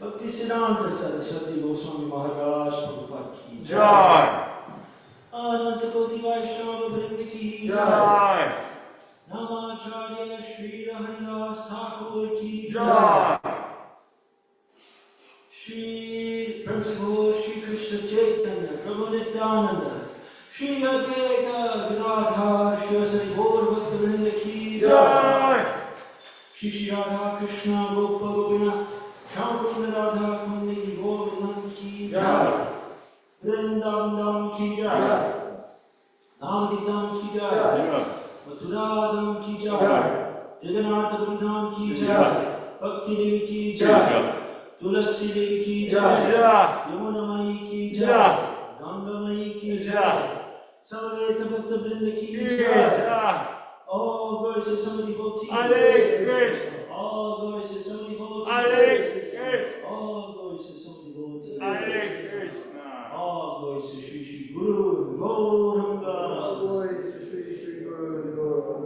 Bhakti Siddhanta Saraswati Goswami Maharaj Prabhupada ki Jai. Ananta Koti Vaishnava Vrinda ki Jai. Namacharya Shri Haridas Thakur ki Jai. Shri Principal Shri Krishna Chaitanya Prabhu Nityananda Shri Advaita Gadadhar Shri Asari Gaur Bhakta Vrinda ki Jai. Shri Radha Krishna Gopa Gopinath Shankar Radha Kundi Govardhan ki Jai. Vrindavan Dham ki Jai. Navadikam ki Jai. Mathura Dham ki Jai. Jagannath Puri Dham ki Jai. Bhakti Devi ki Jai. Tulasi Devi ki Jai. Yamuna Mai ki Jai. Ganga Mai ki Jai. Sarveta Bhakta Vrinda ki Jai. All glories to some devotees. Hare Krishna. All glories to some devotees. Hare Krishna. All glories to some devotees. Hare Krishna. All glories to Shri Shri Guru and Gauranga. All glories to Shri Shri Guru and Gauranga.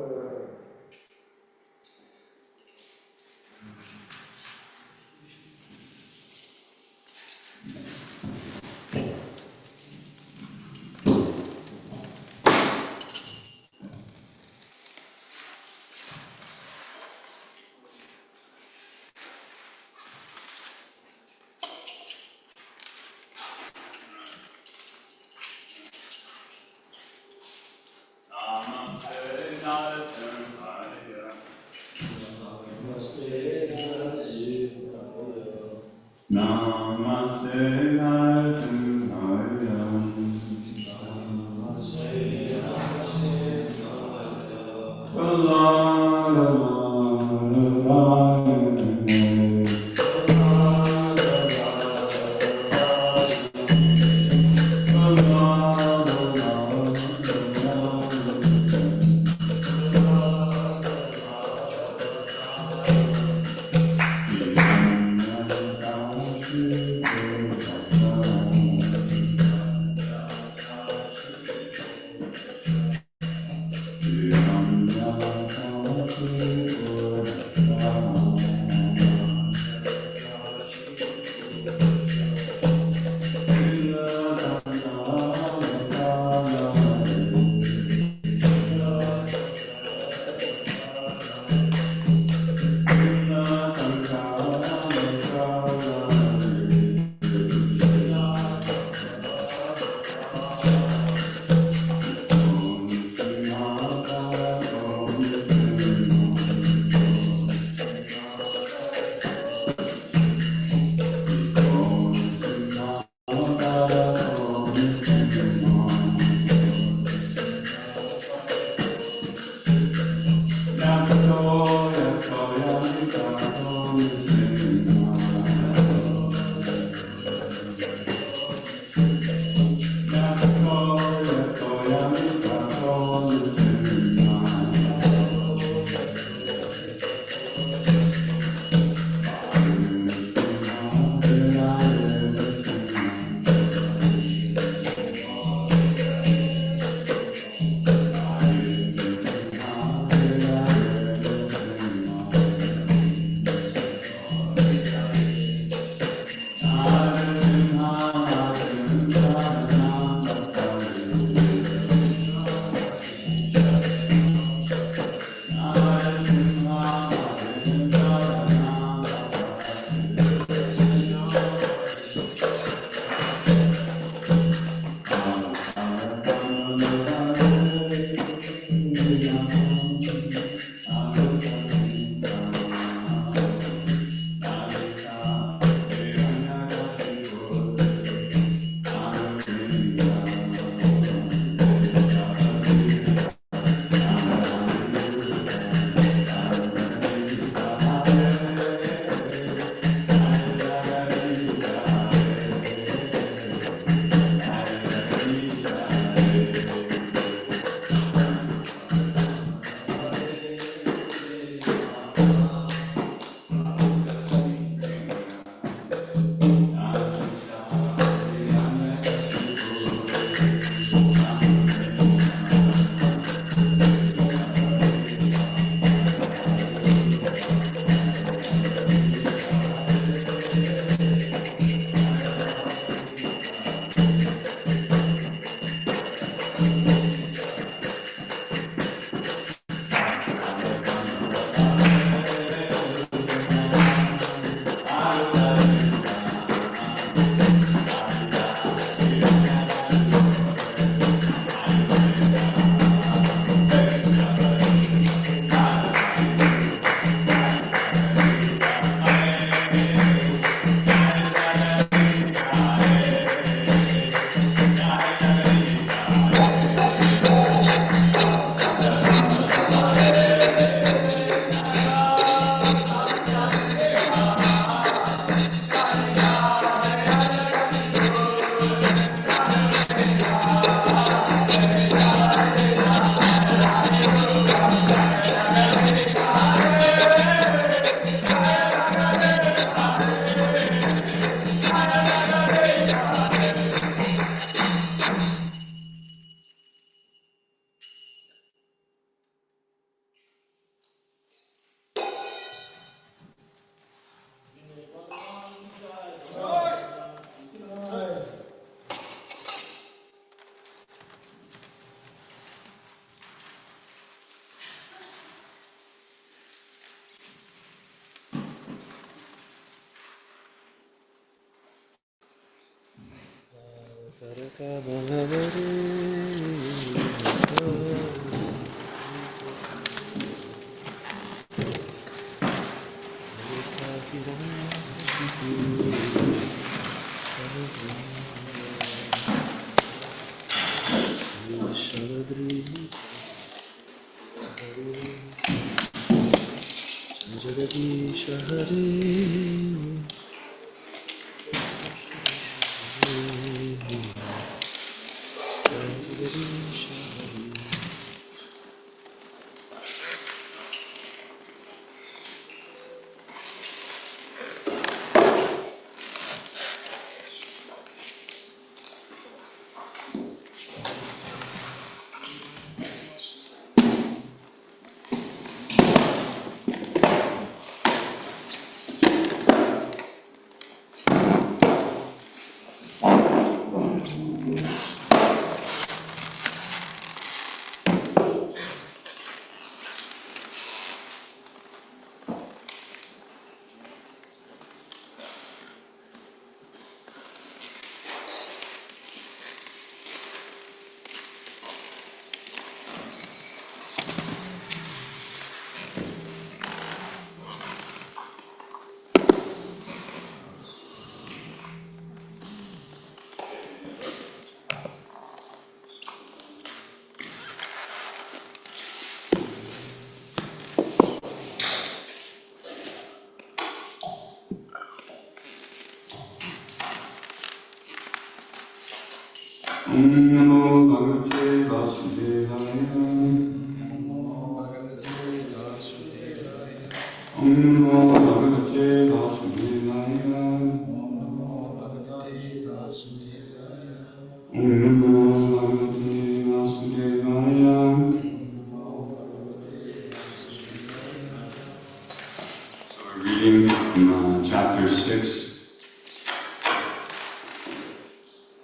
Reading from chapter 6,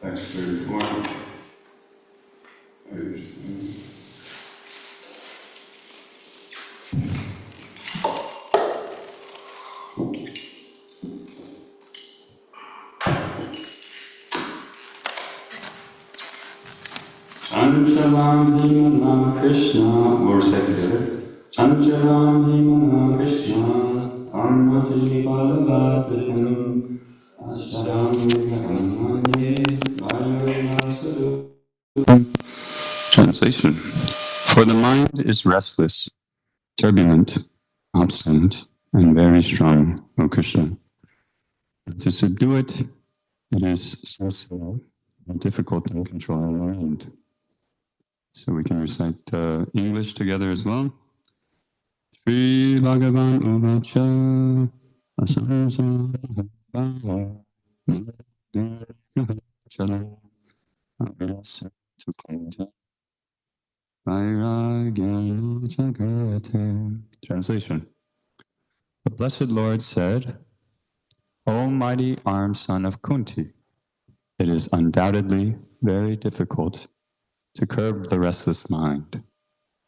text 34. Chanchalam Himana Krishna, verse 8. Chanchalam Himana Krishna, Parmati Balavadhikam, Asharam Vihamanye, Vayavasadu. Translation. For the mind is restless, turbulent, obstinate, and very strong, O Krishna. To subdue it, it is so slow and difficult to control our mind. So we can recite English together as well. Sri Bhagavan Uvacha Asamsa Bhava Chala Arasa Tukanta Vairagya Jagarate. Translation. The Blessed Lord said, O mighty armed son of Kunti, it is undoubtedly very difficult to curb the restless mind,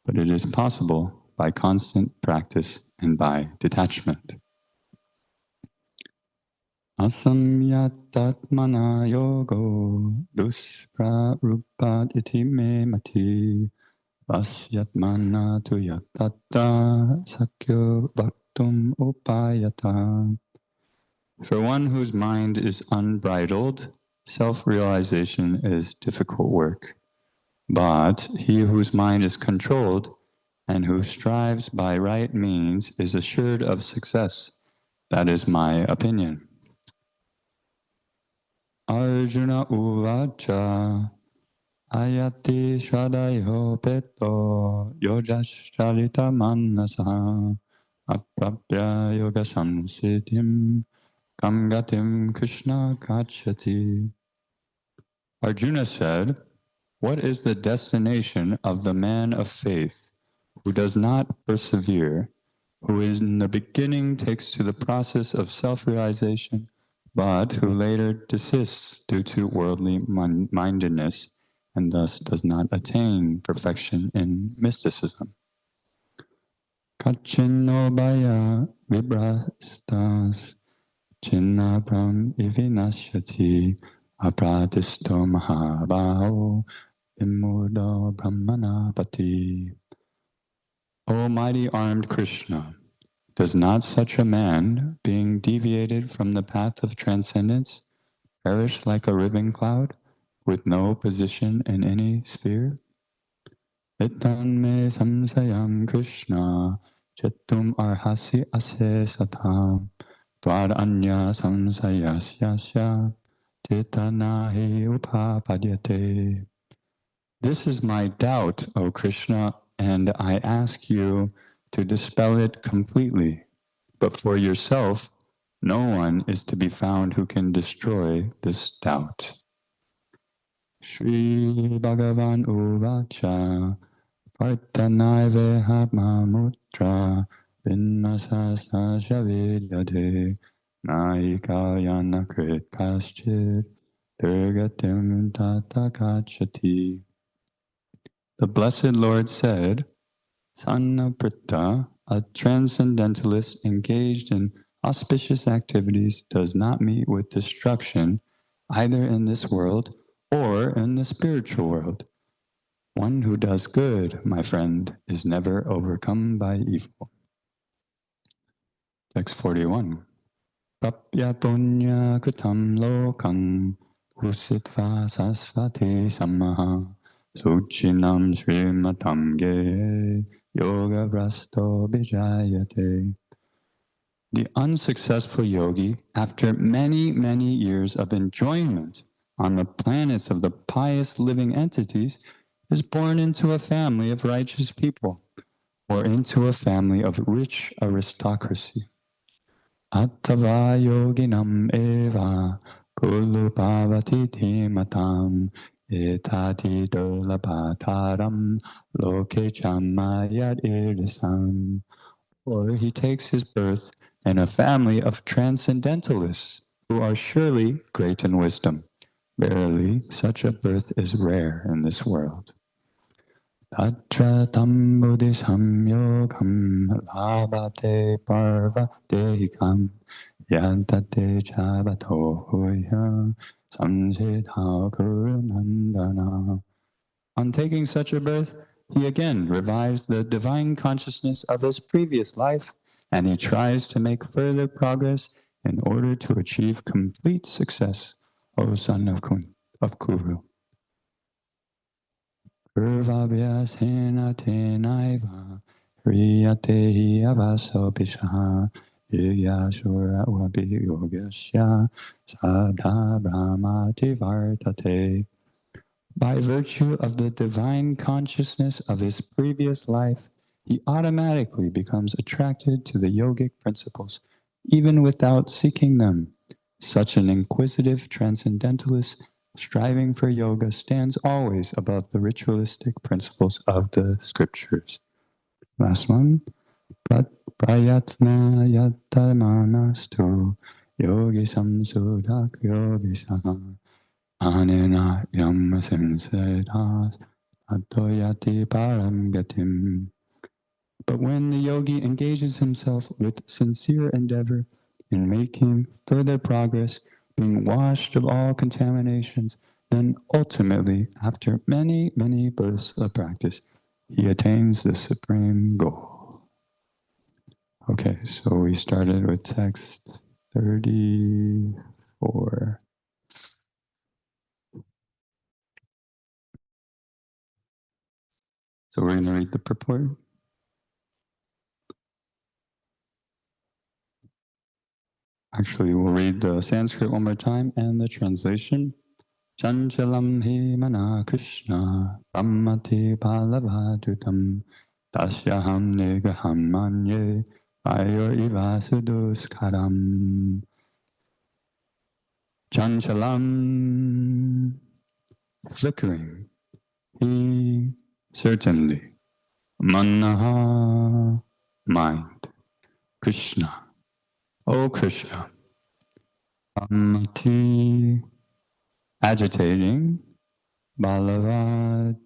but it is possible by constant practice and by detachment. Asamyatatmana yogo dusprarupad iti me mati vasyatmana tuyatatta sakyo bhaktum upayata. For one whose mind is unbridled, self-realization is difficult work. But he whose mind is controlled and who strives by right means is assured of success. That is my opinion. Arjuna uvacha ayati shradhayo peto yojascharita manasa aprapya yoga samsiddhim kamgatim Krishna gacchati. Arjuna said, what is the destination of the man of faith who does not persevere, who in the beginning takes to the process of self-realization, but who later desists due to worldly mindedness and thus does not attain perfection in mysticism? Kachino baya vibrastas chinnabram ivinashyati apratisto mahabaho vimudo brahmanapati. O mighty armed Krishna, does not such a man, being deviated from the path of transcendence, perish like a riven cloud, with no position in any sphere? Itan me samsayam Krishna, chetum arhasi ase satam, dwad anya samsayasyasya, cetanahi upapadyate. This is my doubt, O Krishna, and I ask you to dispel it completely. But for yourself, no one is to be found who can destroy this doubt. Shri Bhagavan Uvacha Partanaive Mamutra Vinnasasa Shavidyade Naikayana Krit Kaschit Durgatim Tata Kachati. The Blessed Lord said, Sannaprita, a transcendentalist engaged in auspicious activities, does not meet with destruction either in this world or in the spiritual world. One who does good, my friend, is never overcome by evil. Text 41. Prapya punya kutam lokam usitva sasvati samaha suchinam srimatam ge yoga vrasto bijayate. The unsuccessful yogi, after many, many years of enjoyment on the planets of the pious living entities, is born into a family of righteous people or into a family of rich aristocracy. Attava yoginam eva kullu bhavati dhimatam etati dolabhataram loke chamayat irisam. Or he takes his birth in a family of transcendentalists who are surely great in wisdom. Verily, such a birth is rare in this world. Tatra tam buddhisam yogam labhate parvatehikam yantate chabato huya samseta kurunandana. On taking such a birth, he again revives the divine consciousness of his previous life, and he tries to make further progress in order to achieve complete success, O son of Kuru. Purvabhyasena tenaiva hriyate avaso pisha yashura uabi yogasya sadha brahmati vartate. By virtue of the divine consciousness of his previous life, he automatically becomes attracted to the yogic principles, even without seeking them. Such an inquisitive transcendentalist striving for yoga stands always above the ritualistic principles of the scriptures. Last one. Prayatna yattamanastu yogi samsudak yogisana anena yam samsedas atoyati param gatim. But when the yogi engages himself with sincere endeavor in making further progress, being washed of all contaminations, then ultimately, after many, many births of practice, he attains the supreme goal. Okay, so we started with text 34. So we're going to read the purport. Actually, we'll read the Sanskrit one more time and the translation. Chanchalam hi mana Krishna Brahmati Balavadutam Tasyaham Nigraham Manye Vayor Iva Suduskaram. Chanchalam, flickering, he certainly, Manaha, mind, Krishna, O Krishna, Brahmati, agitating, Balavad,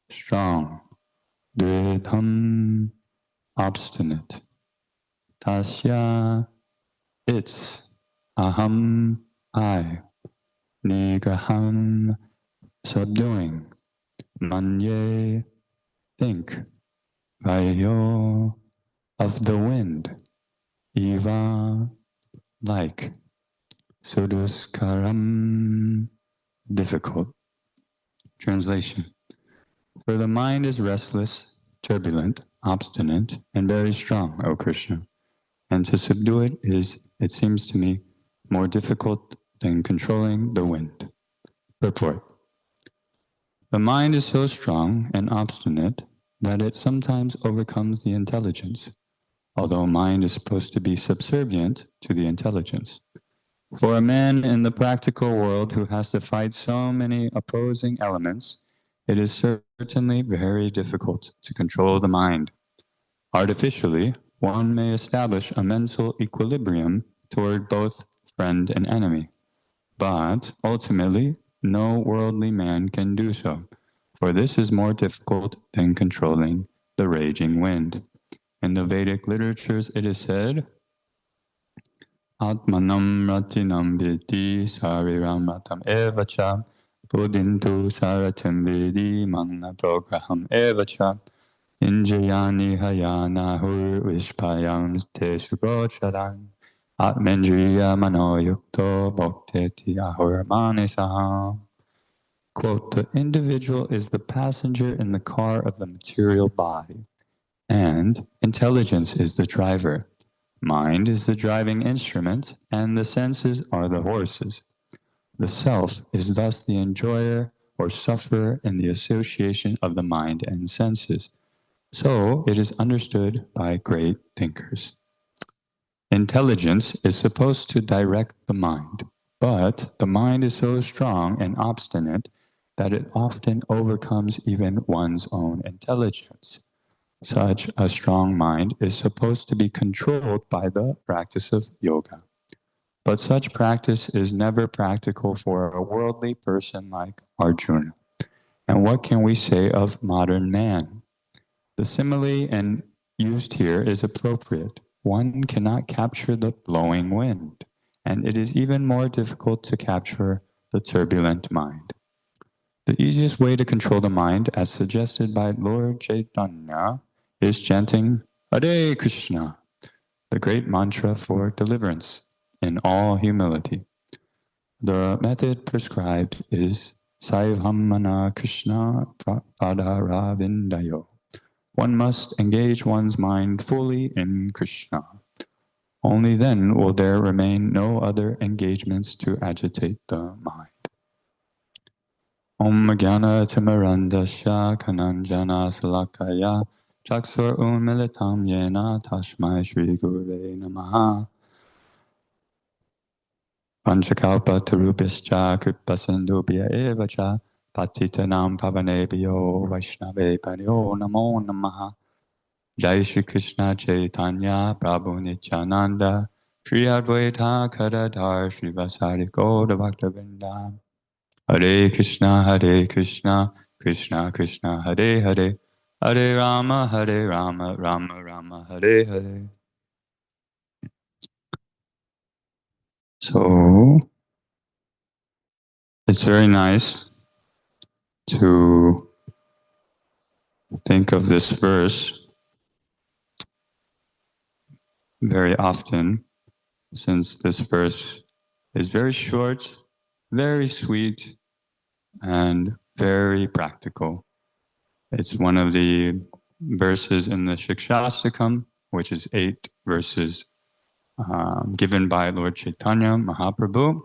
strong, Dridham, obstinate, Tasya, its, Aham, I, nigraham, subduing, manye, think, vayo, of the wind, eva, like, suduskaram, difficult. Translation. For the mind is restless, turbulent, obstinate, and very strong, O Krishna. And to subdue it is, it seems to me, more difficult than controlling the wind. Purport. The mind is so strong and obstinate that it sometimes overcomes the intelligence, although mind is supposed to be subservient to the intelligence. For a man in the practical world who has to fight so many opposing elements, it is certainly very difficult to control the mind. Artificially, one may establish a mental equilibrium toward both friend and enemy, but ultimately, no worldly man can do so, for this is more difficult than controlling the raging wind. In the Vedic literatures, it is said, Atmanam ratinam viti sariram ratam evacha budintu saratim vidi manna prograham evacha injayani hayanahur vishpayam te sugocharan atmendriya manoyukto bhakteti ahur manisaha. Quote, the individual is the passenger in the car of the material body, and intelligence is the driver. Mind is the driving instrument, and the senses are the horses. The self is thus the enjoyer or sufferer in the association of the mind and senses. So it is understood by great thinkers. Intelligence is supposed to direct the mind, but the mind is so strong and obstinate that it often overcomes even one's own intelligence. Such a strong mind is supposed to be controlled by the practice of yoga. But such practice is never practical for a worldly person like Arjuna. And what can we say of modern man? The simile and used here is appropriate. One cannot capture the blowing wind, and it is even more difficult to capture the turbulent mind. The easiest way to control the mind, as suggested by Lord Chaitanya, is chanting Hare Krishna, the great mantra for deliverance in all humility. The method prescribed is Saivhammana Krishna Padaravindayo. One must engage one's mind fully in Krishna. Only then will there remain no other engagements to agitate the mind. Om Jnana Timarandasya Kananjana Salakaya Chaksur Unmilitam Yena Tashmai Shri Gurve Namaha Panchakalpa Tarubhischa Kripasindubhya Evacha Patitanam Pavanebhyo Vaishnave Paryo Namo Namaha Jai Shri Krishna Chaitanya Prabhu Nityananda Shri Advaita Kadadhar Shri Vasari Gauda Bhaktavinda Hare Krishna, Krishna Krishna, Hare Hare, Hare Rama, Rama Rama, Hare Hare. So it's very nice to think of this verse very often, since this verse is very short, very sweet, and very practical. It's one of the verses in the Shikshastakam, which is 8 verses given by Lord Chaitanya Mahaprabhu.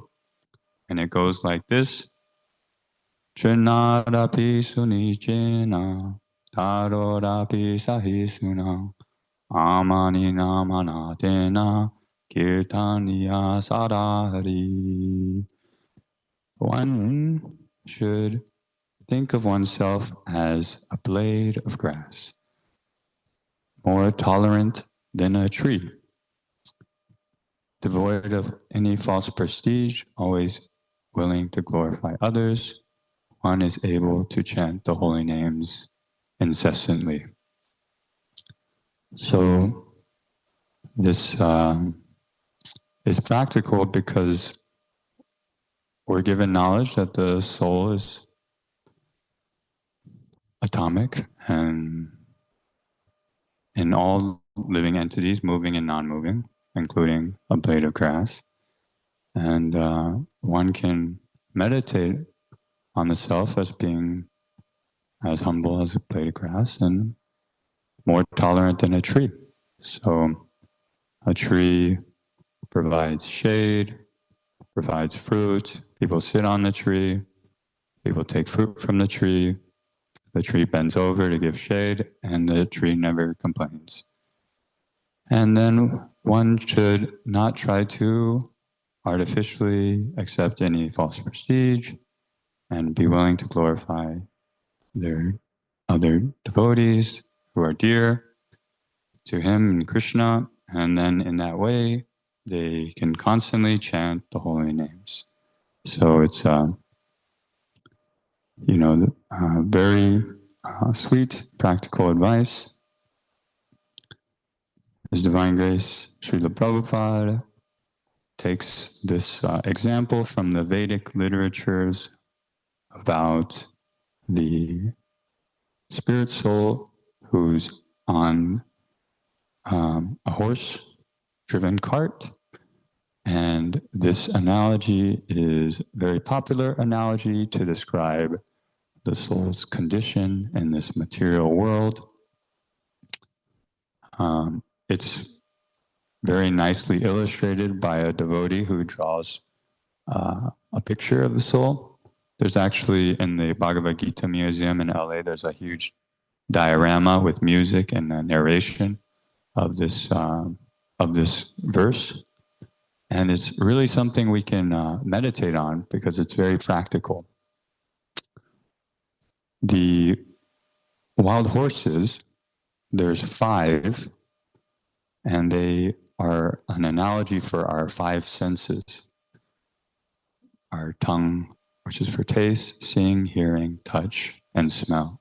And it goes like this. Trinadapi sunichena tarodapi sahisuna amani namanatena kirtaniya sadahari. One should think of oneself as a blade of grass, more tolerant than a tree, devoid of any false prestige, always willing to glorify others. One is able to chant the holy names incessantly. So this is practical because we're given knowledge that the soul is atomic and in all living entities, moving and non-moving, including a blade of grass. And one can meditate on the self as being as humble as a blade of grass and more tolerant than a tree. So a tree provides shade, provides fruit. People sit on the tree. People take fruit from the tree. The tree bends over to give shade, and the tree never complains. And then one should not try to artificially accept any false prestige and be willing to glorify their other devotees who are dear to him and Krishna. And then in that way, they can constantly chant the holy names. So it's, very sweet, practical advice. His Divine Grace, Srila Prabhupada, takes this example from the Vedic literatures about the spirit soul who's on a horse-driven cart. And this analogy is a very popular analogy to describe the soul's condition in this material world. It's very nicely illustrated by a devotee who draws a picture of the soul. There's actually, in the Bhagavad Gita Museum in LA, there's a huge diorama with music and a narration of this verse. And it's really something we can meditate on because it's very practical. The wild horses, there's 5, and they are an analogy for our 5 senses. Our tongue, which is for taste, seeing, hearing, touch, and smell.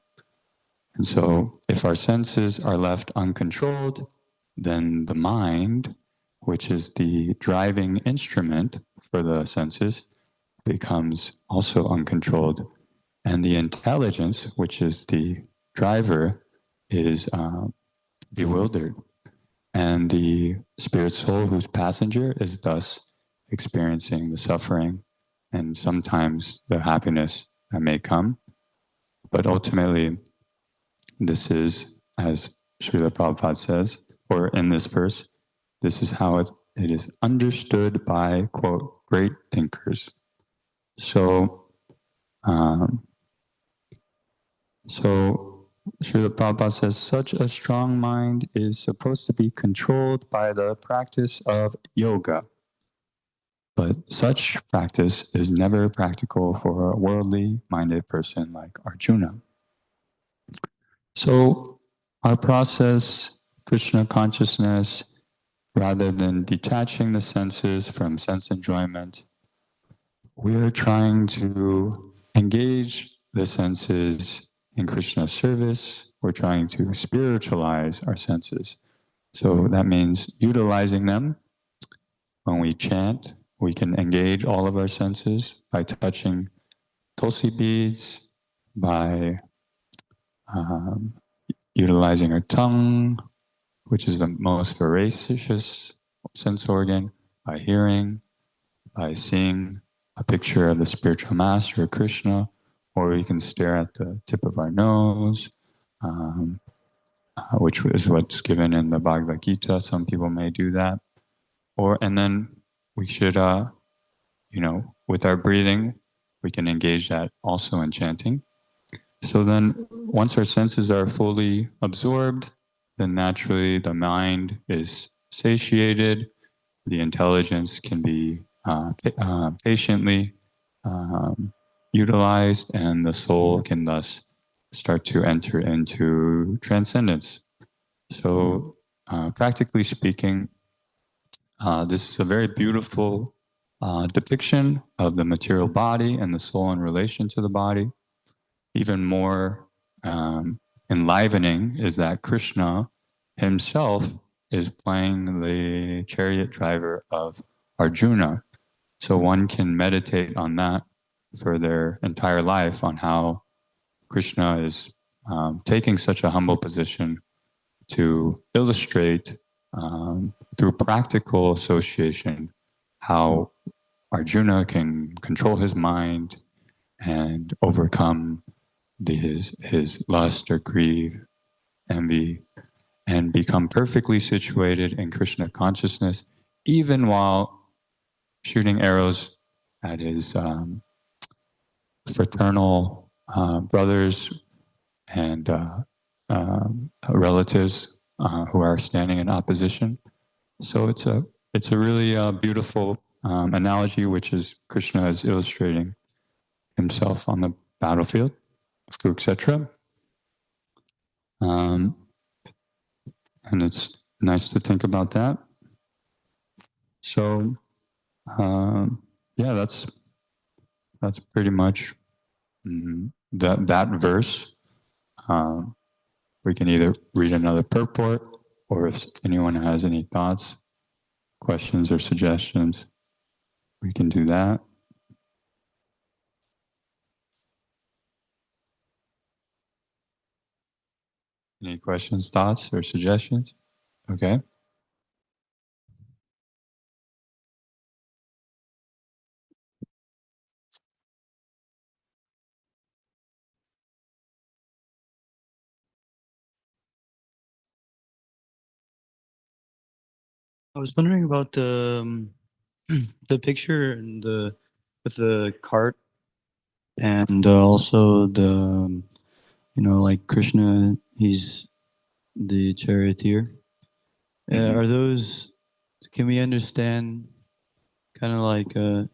And so if our senses are left uncontrolled, then the mind, which is the driving instrument for the senses, becomes also uncontrolled. And the intelligence, which is the driver, is bewildered. And the spirit soul, whose passenger, is thus experiencing the suffering and sometimes the happiness that may come. But ultimately, this is, as Srila Prabhupada says, or in this verse, this is how it is understood by, quote, great thinkers. So Srila Prabhupada says, such a strong mind is supposed to be controlled by the practice of yoga. But such practice is never practical for a worldly minded person like Arjuna. So our process, Krishna consciousness, rather than detaching the senses from sense enjoyment, we are trying to engage the senses in Krishna's service. We're trying to spiritualize our senses. So that means utilizing them. When we chant, we can engage all of our senses by touching tulsi beads, by utilizing our tongue, which is the most voracious sense organ, by hearing, by seeing a picture of the spiritual master, Krishna, or we can stare at the tip of our nose, which is what's given in the Bhagavad Gita. Some people may do that. And then we should, with our breathing, we can engage that also in chanting. So then once our senses are fully absorbed, then naturally the mind is satiated, the intelligence can be patiently utilized, and the soul can thus start to enter into transcendence. So practically speaking, this is a very beautiful depiction of the material body and the soul in relation to the body. Even more enlivening is that Krishna himself is playing the chariot driver of Arjuna. So one can meditate on that for their entire life, on how Krishna is taking such a humble position to illustrate through practical association how Arjuna can control his mind and overcome his lust or greed, envy, and become perfectly situated in Krishna consciousness, even while shooting arrows at his fraternal brothers and relatives who are standing in opposition. So it's a really beautiful analogy, which is Krishna is illustrating himself on the battlefield of Kurukshetra. And it's nice to think about that. So yeah, that's pretty much that verse. We can either read another purport, or if anyone has any thoughts, questions, or suggestions, we can do that. Any questions, thoughts, or suggestions? Okay. I was wondering about the picture and with the cart and also the like Krishna, he's the charioteer. Are those? Can we understand? Kind of like in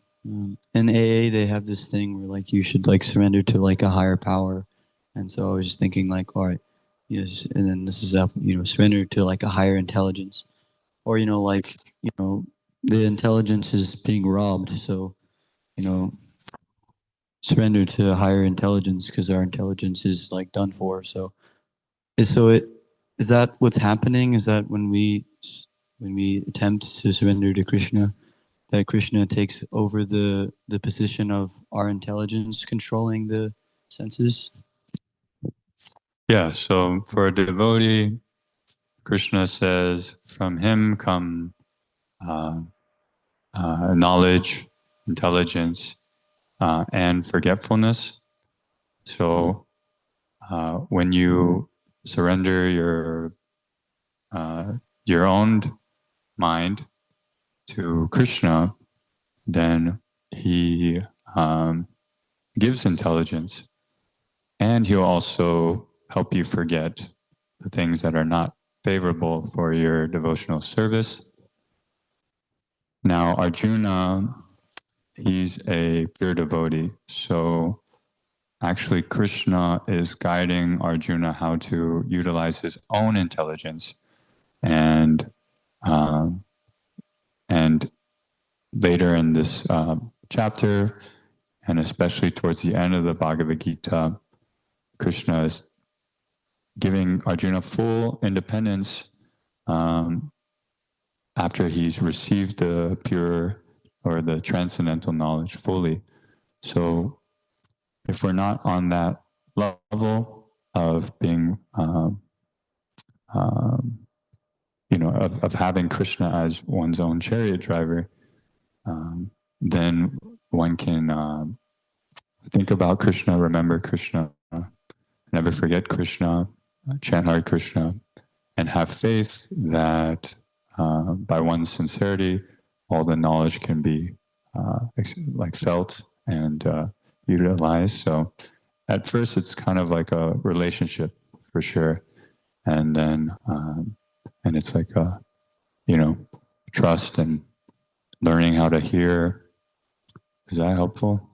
AA, they have this thing where like you should like surrender to like a higher power, and so I was just thinking like, all right, yes, and then this is up, surrender to like a higher intelligence, or like the intelligence is being robbed, so you know surrender to a higher intelligence because our intelligence is like done for. So it is that what's happening? Is that when we attempt to surrender to Krishna, that Krishna takes over the position of our intelligence controlling the senses? Yeah, so for a devotee, Krishna says, from him come uh, knowledge, intelligence, and forgetfulness. So when you surrender your own mind to Krishna, then he gives intelligence, and he'll also help you forget the things that are not favorable for your devotional service. Now, Arjuna, he's a pure devotee, so actually Krishna is guiding Arjuna how to utilize his own intelligence, and and later in this chapter, and especially towards the end of the Bhagavad Gita, Krishna is giving Arjuna full independence after he's received the pure or the transcendental knowledge fully. So if we're not on that level of being, of having Krishna as one's own chariot driver, then one can think about Krishna, remember Krishna, never forget Krishna, chant Hare Krishna, and have faith that by one's sincerity, all the knowledge can be like felt and utilized. So at first, it's kind of like a relationship for sure, and then and it's like a trust and learning how to hear. Is that helpful?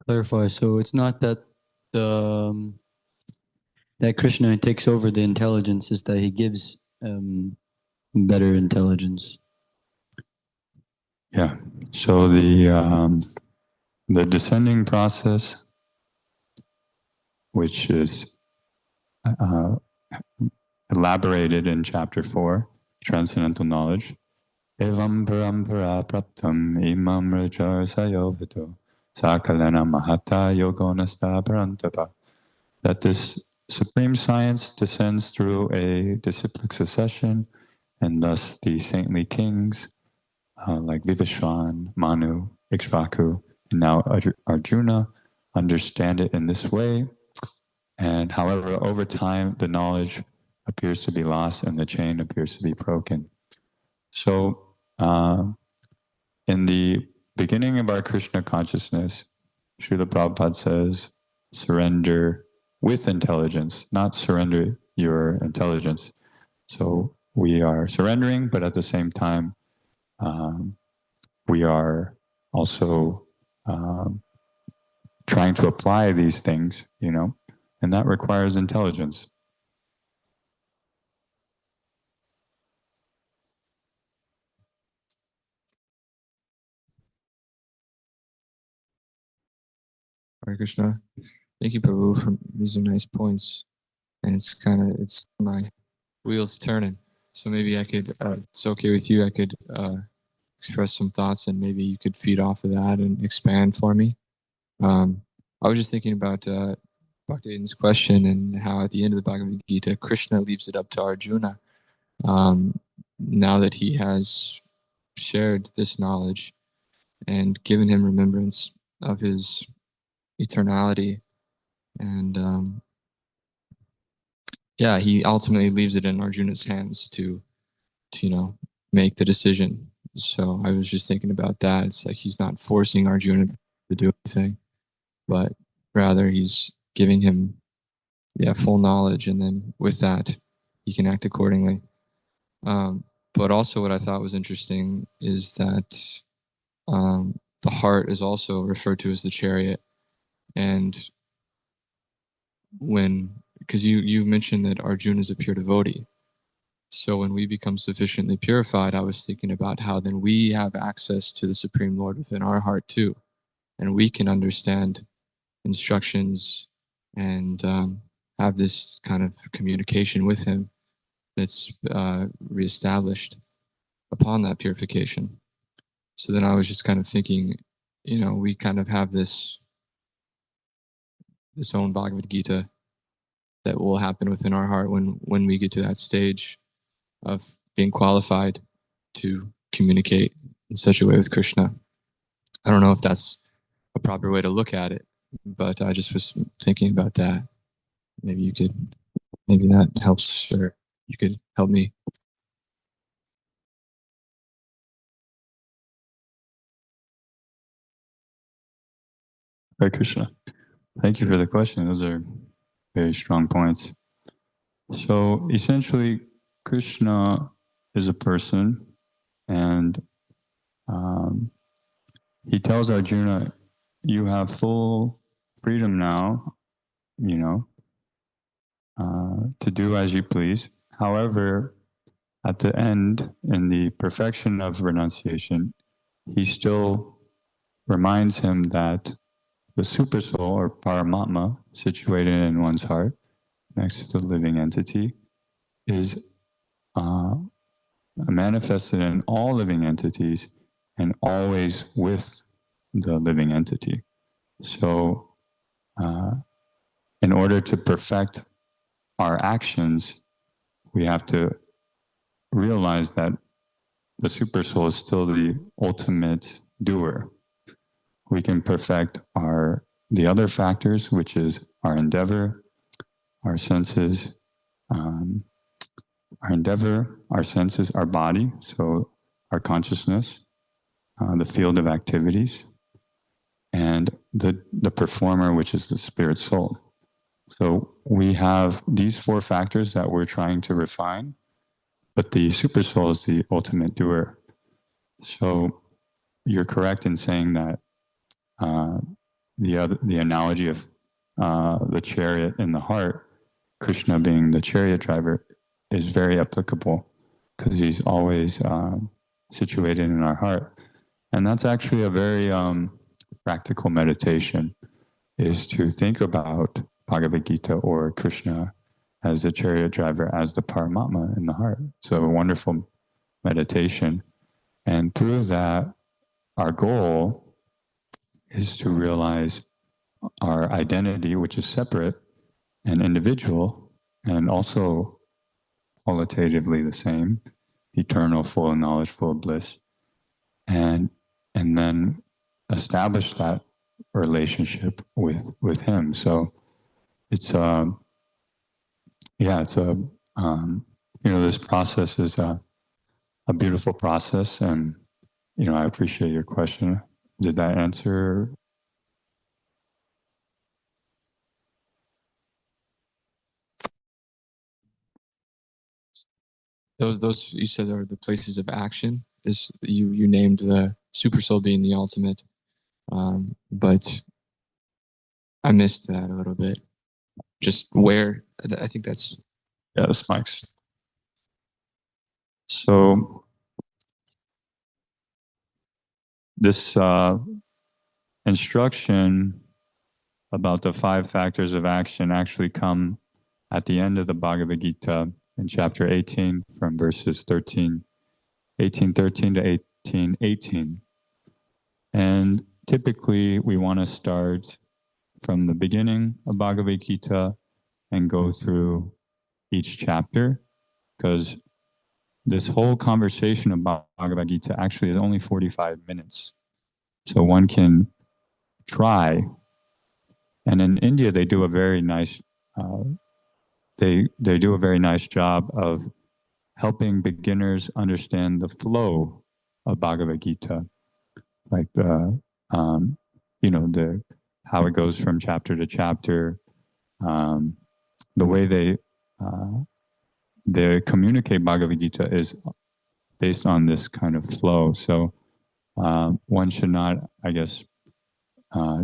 Clarify. So it's not that the that Krishna takes over the intelligence; is that he gives better intelligence. Yeah. So the descending process, which is elaborated in chapter 4, transcendental knowledge, Evam parampara praptam imam rajar sayovato sakalana mahata yogonasta parantapa. That this supreme science descends through a disciplic succession, and thus the saintly kings like Vivishwan, Manu, Ikshvaku, and now Arjuna understand it in this way. And however, over time, the knowledge appears to be lost and the chain appears to be broken. So, in the beginning of our Krishna consciousness, Srila Prabhupada says, surrender with intelligence, not surrender your intelligence. So we are surrendering, but at the same time, we are also trying to apply these things, and that requires intelligence. Hare Krishna. Thank you, Prabhu, for these are nice points. And it's my wheels turning. So maybe I could, it's okay with you, I could express some thoughts and maybe you could feed off of that and expand for me. I was just thinking about Bhaktivedant's question and how at the end of the Bhagavad Gita, Krishna leaves it up to Arjuna. Now that he has shared this knowledge and given him remembrance of his eternality, and he ultimately leaves it in Arjuna's hands to make the decision. So I was just thinking about that. It's like he's not forcing Arjuna to do anything, but rather he's giving him full knowledge, and then with that he can act accordingly. But also what I thought was interesting is that the heart is also referred to as the chariot. And because you mentioned that Arjuna is a pure devotee, so when we become sufficiently purified, I was thinking about how then we have access to the Supreme Lord within our heart too, and we can understand instructions and have this kind of communication with him that's reestablished upon that purification. So then I was just kind of thinking, we kind of have this own Bhagavad Gita that will happen within our heart when we get to that stage of being qualified to communicate in such a way with Krishna. I don't know if that's a proper way to look at it, but I just was thinking about that. Maybe that helps, or you could help me. Hare Krishna. Thank you for the question. Those are very strong points. So essentially, Krishna is a person, and he tells Arjuna, you have full freedom now, to do as you please. However, at the end, in the perfection of renunciation, he still reminds him that the supersoul, or Paramatma, situated in one's heart, next to the living entity, is manifested in all living entities and always with the living entity. So, in order to perfect our actions, we have to realize that the supersoul is still the ultimate doer. We can perfect the other factors, which is our endeavor, our senses, our body, so our consciousness, the field of activities, and the performer, which is the spirit soul. So we have these four factors that we're trying to refine, but the super soul is the ultimate doer. So you're correct in saying that the analogy of the chariot in the heart, Krishna being the chariot driver, is very applicable because he's always situated in our heart. And that's actually a very practical meditation, is to think about Bhagavad Gita or Krishna as the chariot driver, as the Paramatma in the heart. So a wonderful meditation. And through that, our goal is to realize our identity, which is separate and individual, and also qualitatively the same, eternal, full of knowledge, full of bliss, and then establish that relationship with Him. So it's it's this process is a beautiful process, and I appreciate your question. Did that answer? Those you said are the places of action. Is you named the super soul being the ultimate, but I missed that a little bit. Just where I think that's Yes, Mike's. So this instruction about the 5 factors of action actually come at the end of the Bhagavad Gita in chapter 18 from verses 18:13 to 18:18. And typically we want to start from the beginning of Bhagavad Gita and go through each chapter, because this whole conversation about Bhagavad Gita actually is only 45 minutes. So one can try. And in India, they do a very nice they do a very nice job of helping beginners understand the flow of Bhagavad Gita, like the how it goes from chapter to chapter, the way they communicate Bhagavad Gita is based on this kind of flow. So one should not, I guess,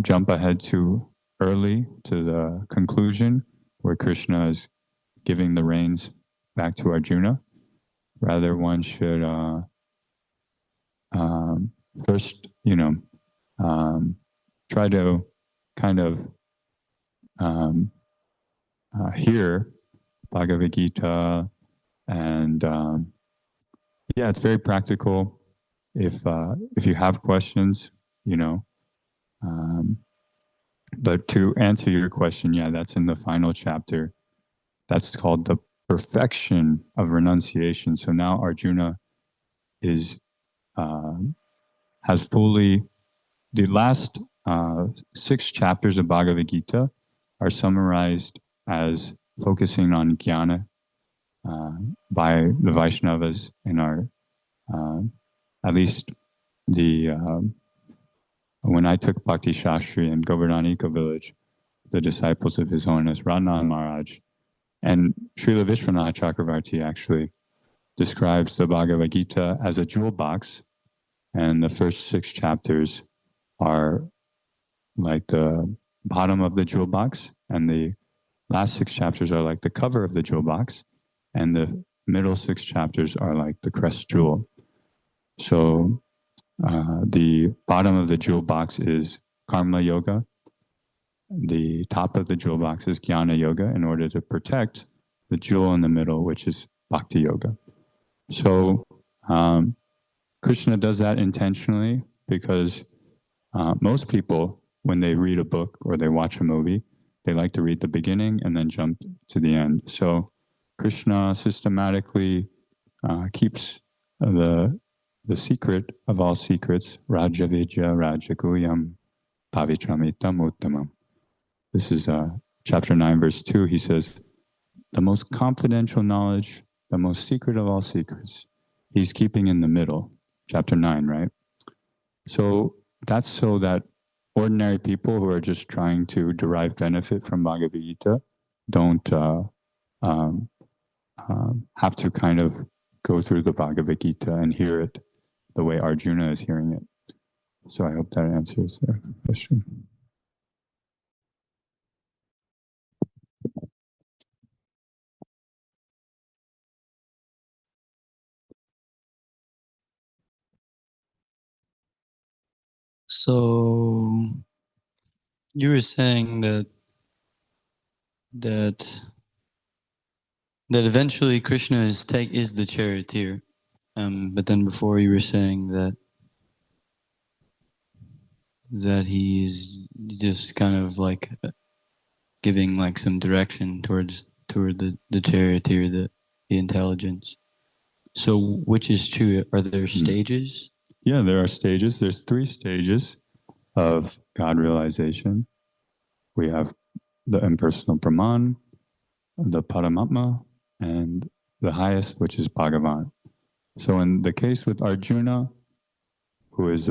jump ahead too early to the conclusion where Krishna is giving the reins back to Arjuna. Rather, one should first, try to kind of hear Bhagavad Gita, and it's very practical. If you have questions, but to answer your question, that's in the final chapter. That's called the perfection of renunciation. So now Arjuna is has fully, the last 6 chapters of Bhagavad Gita are summarized as focusing on jnana by the Vaishnavas in our, at least the, when I took Bhakti Shastri in Govardhanika village, the disciples of His Holiness Radhanath Maharaj, and Srila Vishwanath Chakravarti actually describes the Bhagavad Gita as a jewel box, and the first 6 chapters are like the bottom of the jewel box, and the last 6 chapters are like the cover of the jewel box, and the middle 6 chapters are like the crest jewel. So the bottom of the jewel box is Karma Yoga. The top of the jewel box is Jnana Yoga, in order to protect the jewel in the middle, which is Bhakti Yoga. So Krishna does that intentionally because most people, when they read a book or they watch a movie, they like to read the beginning and then jump to the end. So Krishna systematically keeps the secret of all secrets, Raja Vidya Rajakuyam Pavitramitam Uttamam. This is chapter 9, verse 2. He says, the most confidential knowledge, the most secret of all secrets, He's keeping in the middle. Chapter 9, right? So that's so that ordinary people who are just trying to derive benefit from Bhagavad Gita don't have to kind of go through the Bhagavad Gita and hear it the way Arjuna is hearing it. So I hope that answers the question. So you were saying that eventually Krishna is the charioteer, But then before you were saying that he's just kind of like giving like some direction toward the charioteer, the intelligence. So which is true? Are there stages? Yeah, there are stages. There's 3 stages of God realization. We have the impersonal Brahman, the Paramatma, and the highest, which is Bhagavan. So in the case with Arjuna, who is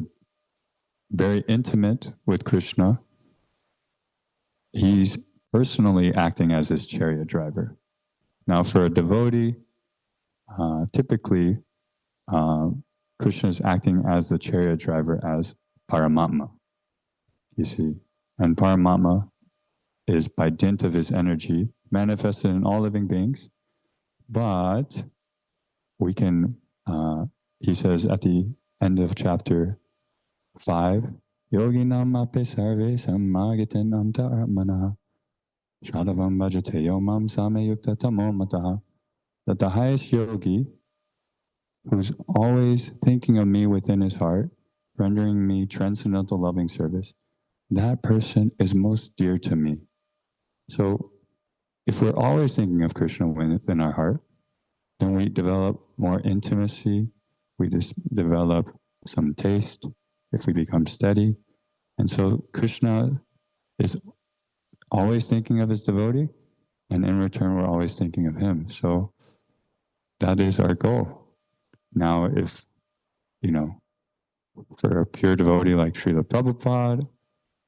very intimate with Krishna, he's personally acting as his chariot driver. Now, for a devotee, typically Krishna is acting as the chariot driver as Paramatma, you see. And Paramatma is by dint of his energy manifested in all living beings. But we can, he says at the end of chapter 5, Yoginam ape sarve sammagiten antaratmana shadavam bhajate yomam sameyukta tamo mataha, that the highest yogi, who's always thinking of me within his heart, rendering me transcendental loving service, that person is most dear to me. So if we're always thinking of Krishna within our heart, then we develop more intimacy, we just develop some taste if we become steady. And so Krishna is always thinking of his devotee, and in return, we're always thinking of him. So that is our goal. Now, if, for a pure devotee like Srila Prabhupada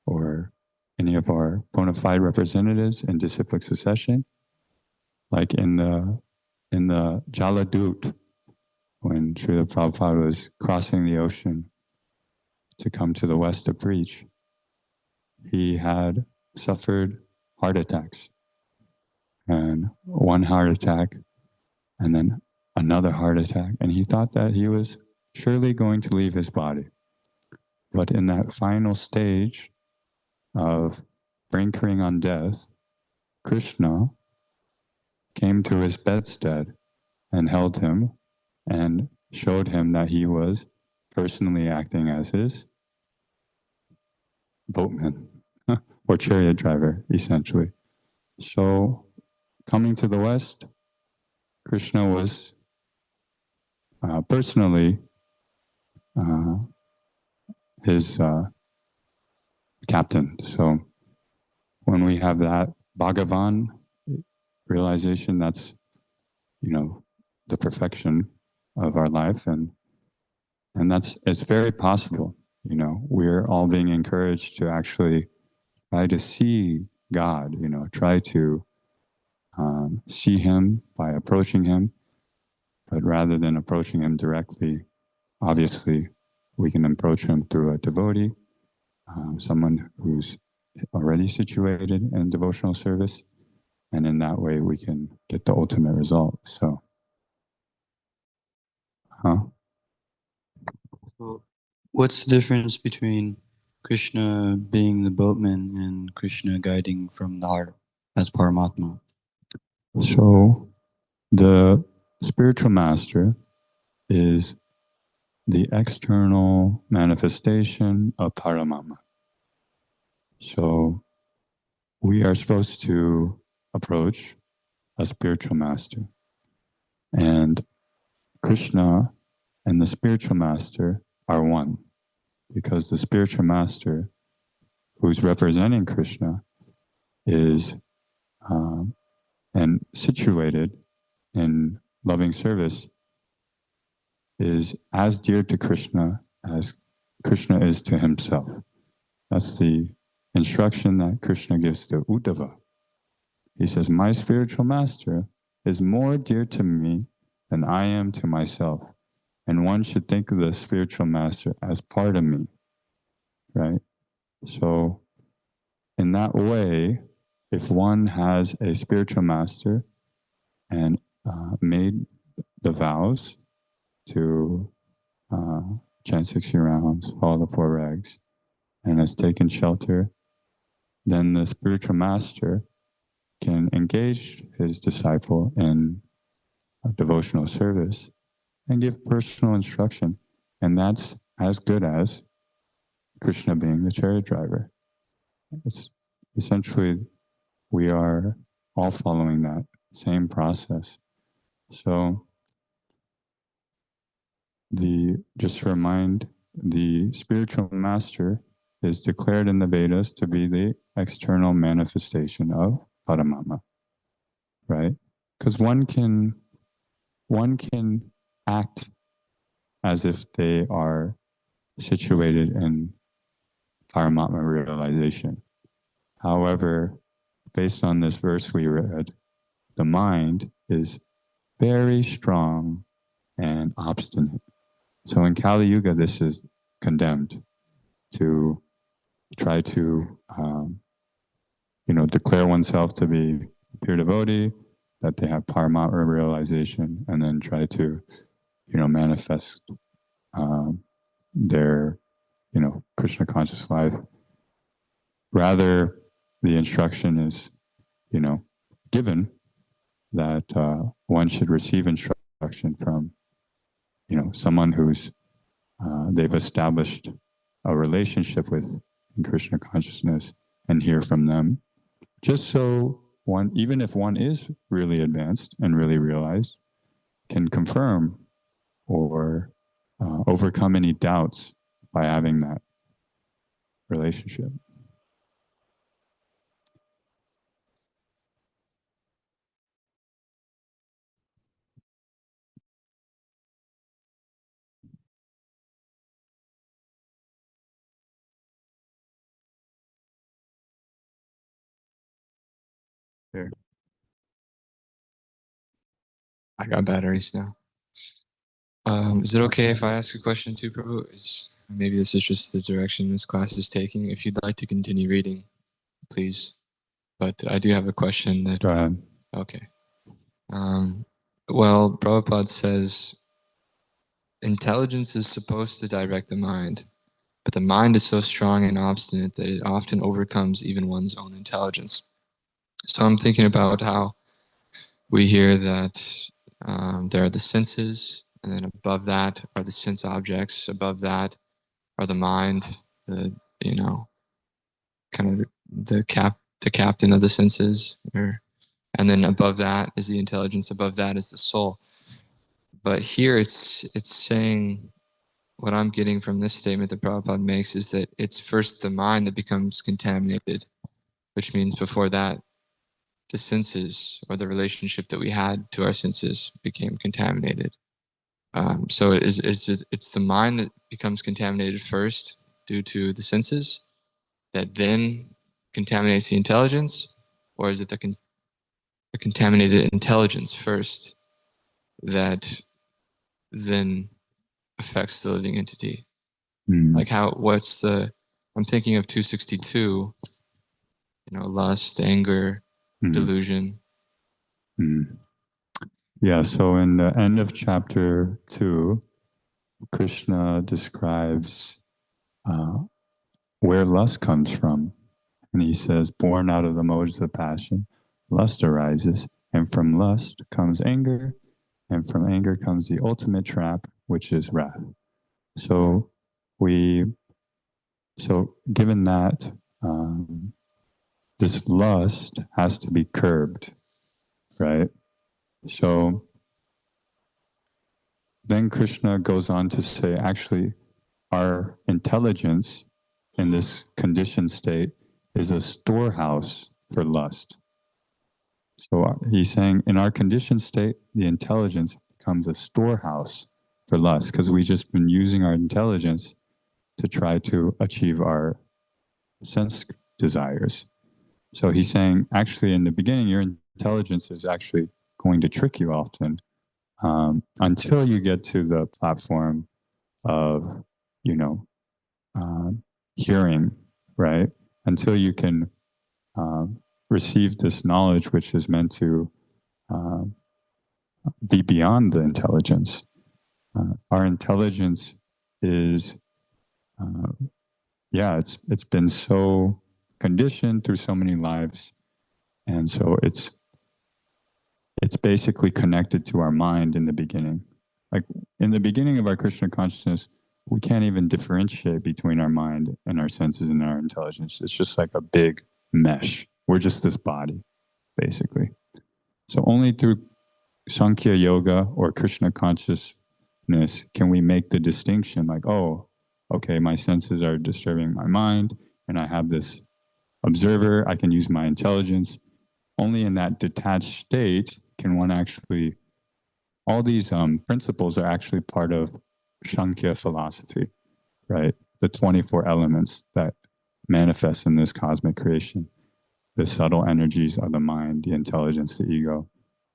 or any of our bona fide representatives in disciplic succession, like in the Jaladut, when Srila Prabhupada was crossing the ocean to come to the West to preach, he had suffered heart attacks. And one heart attack, and then another heart attack. And he thought that he was surely going to leave his body. But in that final stage of brinkering on death, Krishna came to his bedstead and held him and showed him that he was personally acting as his boatman or chariot driver, essentially. So coming to the West, Krishna was personally his captain. So when we have that Bhagavan realization, that's, the perfection of our life. And it's very possible. We're all being encouraged to actually try to see God, try to see him by approaching him. But rather than approaching him directly, obviously, we can approach him through a devotee, someone who's already situated in devotional service. And in that way, we can get the ultimate result. So, What's the difference between Krishna being the boatman and Krishna guiding from the heart as Paramatma? So the spiritual master is the external manifestation of Paramatma. So we are supposed to approach a spiritual master. And Krishna and the spiritual master are one, because the spiritual master who's representing Krishna is and situated in loving service is as dear to Krishna as Krishna is to himself. That's the instruction that Krishna gives to Uddhava. He says, my spiritual master is more dear to me than I am to myself. And one should think of the spiritual master as part of me, right? So in that way, if one has a spiritual master and made the vows to chant 60 rounds, follow the 4 regs, and has taken shelter, then the spiritual master can engage his disciple in devotional service and give personal instruction. And that's as good as Krishna being the chariot driver. It's essentially, we are all following that same process. So just to remind, the spiritual master is declared in the Vedas to be the external manifestation of Paramatma, right? Because one can act as if they are situated in Paramatma realization. However, based on this verse we read, the mind is very strong and obstinate. So in Kali Yuga, this is condemned to try to, declare oneself to be pure devotee, that they have Paramatma realization, and then try to, manifest their, Krishna conscious life. Rather, the instruction is, given that one should receive instruction from, someone who's they've established a relationship with in Krishna consciousness, and hear from them, just so one, even if one is really advanced and really realized, can confirm or overcome any doubts by having that relationship. Here. I got batteries now. Is it okay if I ask a question too, Prabhu? Maybe this is just the direction this class is taking. If you'd like to continue reading, please. But I do have a question that. Go ahead. Okay. Well, Prabhupada says intelligence is supposed to direct the mind, but the mind is so strong and obstinate that it often overcomes even one's own intelligence. So I'm thinking about how we hear that there are the senses, and then above that are the sense objects. Above that are the mind, kind of the captain of the senses, and then above that is the intelligence. Above that is the soul. But here it's saying, what I'm getting from this statement that Prabhupada makes is that it's first the mind that becomes contaminated, which means before that, the senses or the relationship that we had to our senses became contaminated. So it's the mind that becomes contaminated first due to the senses that then contaminates the intelligence, or is it the contaminated intelligence first that then affects the living entity? Like I'm thinking of 262, lust, anger, delusion. Yeah, so in the end of chapter 2, Krishna describes where lust comes from. And he says, born out of the modes of passion, lust arises, and from lust comes anger, and from anger comes the ultimate trap, which is wrath. So given that, this lust has to be curbed, right? So then Krishna goes on to say, actually, our intelligence in this conditioned state is a storehouse for lust. So he's saying in our conditioned state, the intelligence becomes a storehouse for lust because we've just been using our intelligence to try to achieve our sense desires. So he's saying, actually, in the beginning, your intelligence is actually going to trick you often until you get to the platform of, hearing, right? Until you can receive this knowledge, which is meant to be beyond the intelligence. Our intelligence is, it's been so conditioned through so many lives, and so it's basically connected to our mind in the beginning. like in the beginning of our Krishna consciousness, we can't even differentiate between our mind and our senses and our intelligence. It's just like a big mesh. We're just this body, basically. So only through Sankhya Yoga or Krishna consciousness can we make the distinction like, oh, okay, my senses are disturbing my mind and I have this observer, I can use my intelligence. Only in that detached state can one actually, all these principles are actually part of Sankhya philosophy, right? The 24 elements that manifest in this cosmic creation. The subtle energies are the mind, the intelligence, the ego.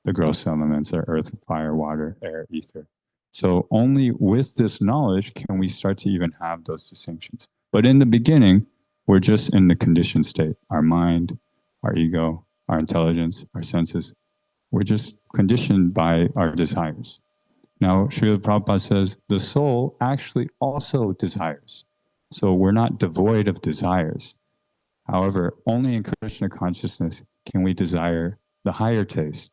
The gross elements are earth, fire, water, air, ether. So only with this knowledge can we start to even have those distinctions. But in the beginning, we're just in the conditioned state. Our mind, our ego, our intelligence, our senses, we're just conditioned by our desires. Now, Srila Prabhupada says the soul actually also desires. So we're not devoid of desires. However, only in Krishna consciousness can we desire the higher taste.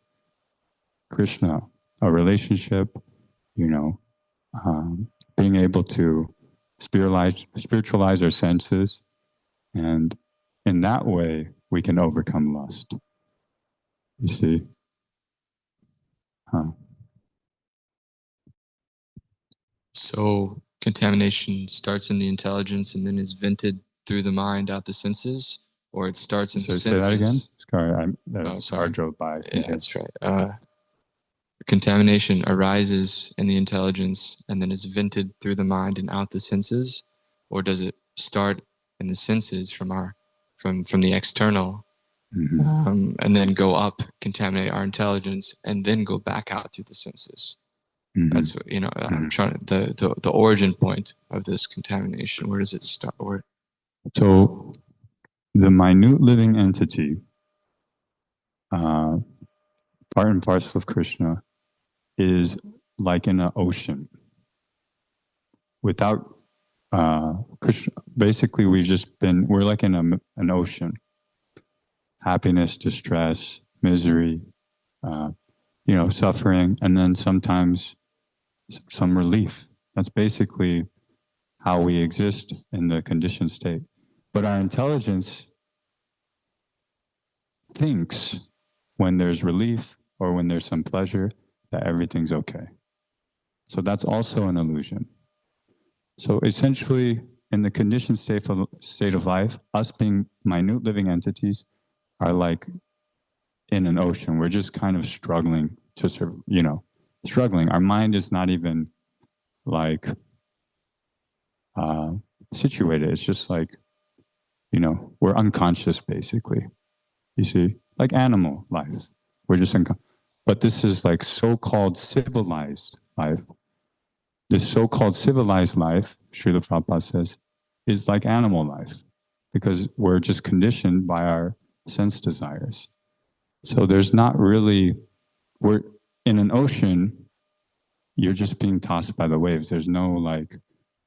Krishna, a relationship, being able to spiritualize our senses. And in that way, we can overcome lust. You see? So contamination starts in the intelligence and then is vented through the mind out the senses, or it starts in the senses. Say that again? Sorry, sorry. Car drove by. Yeah, that's right. Contamination arises in the intelligence and then is vented through the mind and out the senses, or does it start in the senses from the external, and then go up, contaminate our intelligence, and then go back out through the senses? That's what, I'm trying to, the origin point of this contamination. Where does it start? So the minute living entity, part and parcel of Krishna, is like in an ocean. Without Krishna, basically we're like in an ocean. Happiness, distress, misery, suffering, and then sometimes some relief. That's basically how we exist in the conditioned state. But our intelligence thinks when there's relief or when there's some pleasure that everything's okay. So that's also an illusion. So essentially, in the conditioned state of life, us being minute living entities are like in an ocean. We're just kind of struggling to struggling. Our mind is not even like situated. It's just like, we're unconscious basically. You see, like animal life. We're just but this is like so-called civilized life. This so-called civilized life, Srila Prabhupada says, is like animal life because we're just conditioned by our sense desires. So there's not really, we're in an ocean, you're just being tossed by the waves. There's no like,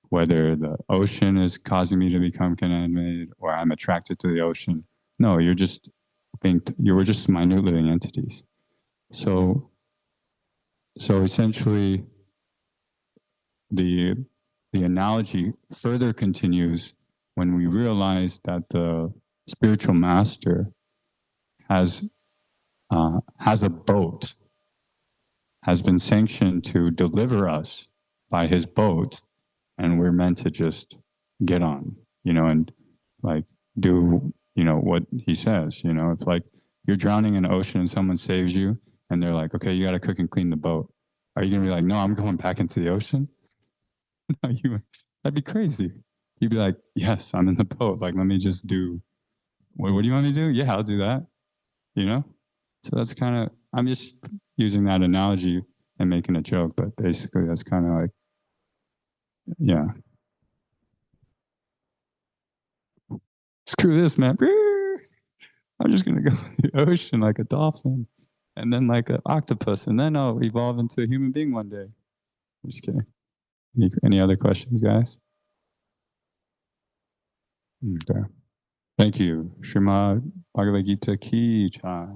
whether the ocean is causing me to become contaminated or I'm attracted to the ocean. No, you're just minute living entities. So essentially, the analogy further continues when we realize that the spiritual master has a boat, has been sanctioned to deliver us by his boat, and we're meant to just get on, and like do, what he says. If like you're drowning in an ocean and someone saves you and they're like, okay, you got to cook and clean the boat. Are you going to be like, no, I'm going back into the ocean? That'd be crazy. You'd be like, yes, I'm in the boat. Like, let me just do, what do you want me to do? Yeah, I'll do that. So that's kind of, I'm just using that analogy and making a joke, but basically that's kind of like, yeah. Screw this, man. I'm just going to go in the ocean like a dolphin and then like an octopus, and then I'll evolve into a human being one day. I'm just kidding. Any other questions, guys? Okay. Thank you. Srimad Bhagavad Gita Ki Jai.